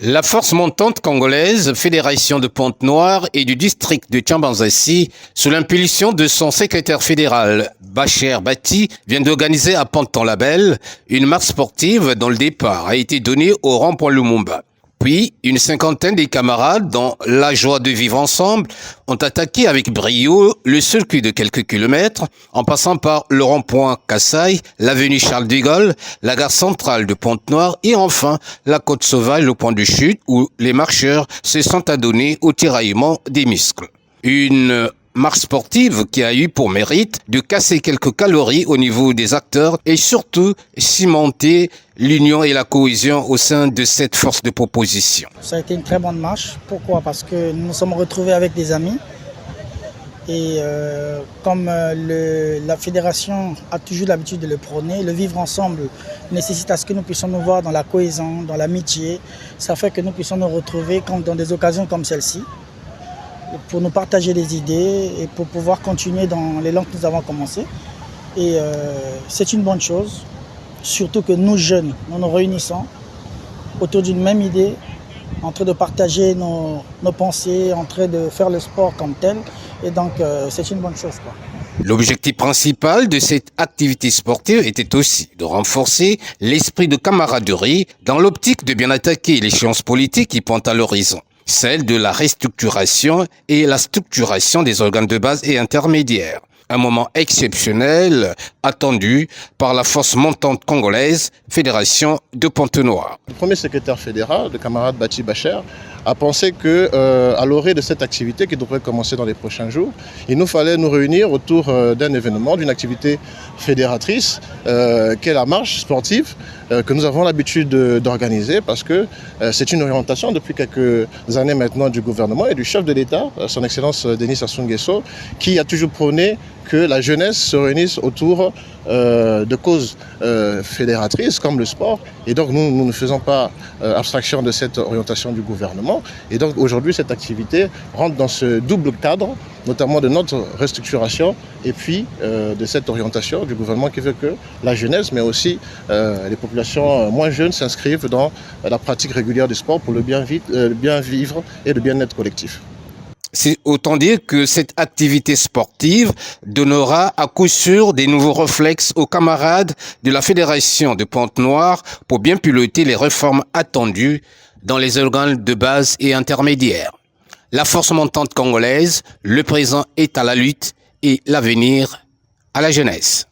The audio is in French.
La force montante congolaise, fédération de Pointe-Noire et du district de Tchambanzassi, sous l'impulsion de son secrétaire fédéral, Bacher Bati, vient d'organiser à Pont-en-Labelle une marche sportive dont le départ a été donné au rond-point Lumumba. Puis, une cinquantaine des camarades, dont la joie de vivre ensemble, ont attaqué avec brio le circuit de quelques kilomètres, en passant par le rond-point Kassai, l'avenue Charles de Gaulle, la gare centrale de Pointe-Noire et enfin la côte sauvage, le point de chute, où les marcheurs se sont adonnés au tiraillement des muscles. Une marche sportive qui a eu pour mérite de casser quelques calories au niveau des acteurs et surtout cimenter l'union et la cohésion au sein de cette force de proposition. Ça a été une très bonne marche. Pourquoi? Parce que nous nous sommes retrouvés avec des amis et comme la fédération a toujours l'habitude de le prôner, le vivre ensemble nécessite à ce que nous puissions nous voir dans la cohésion, dans l'amitié. Ça fait que nous puissions nous retrouver dans des occasions comme celle-ci, pour nous partager des idées et pour pouvoir continuer dans l'élan que nous avons commencé. Et c'est une bonne chose, surtout que nous jeunes, nous nous réunissons autour d'une même idée, en train de partager nos pensées, en train de faire le sport comme tel. Et donc c'est une bonne chose, quoi. L'objectif principal de cette activité sportive était aussi de renforcer l'esprit de camaraderie dans l'optique de bien attaquer l'échéance politique qui pointe à l'horizon, celle de la restructuration et la structuration des organes de base et intermédiaires. Un moment exceptionnel attendu par la force montante congolaise, Fédération de Pointe-Noire. Le premier secrétaire fédéral, le camarade Bati Bacher, a pensé que, à l'orée de cette activité qui devrait commencer dans les prochains jours, il nous fallait nous réunir autour d'un événement, d'une activité fédératrice, qu'est la marche sportive, que nous avons l'habitude d'organiser parce que c'est une orientation depuis quelques années maintenant du gouvernement et du chef de l'État, son Excellence Denis Sassou Nguesso, qui a toujours prôné que la jeunesse se réunisse autour de causes fédératrices comme le sport. Et donc nous ne faisons pas abstraction de cette orientation du gouvernement. Et donc aujourd'hui cette activité rentre dans ce double cadre, notamment de notre restructuration et puis de cette orientation du gouvernement qui veut que la jeunesse, mais aussi les populations moins jeunes s'inscrivent dans la pratique régulière du sport pour le bien vivre et le bien-être collectif. C'est autant dire que cette activité sportive donnera à coup sûr des nouveaux réflexes aux camarades de la Fédération de Pointe-Noire pour bien piloter les réformes attendues dans les organes de base et intermédiaires. La force montante congolaise, le présent est à la lutte et l'avenir à la jeunesse.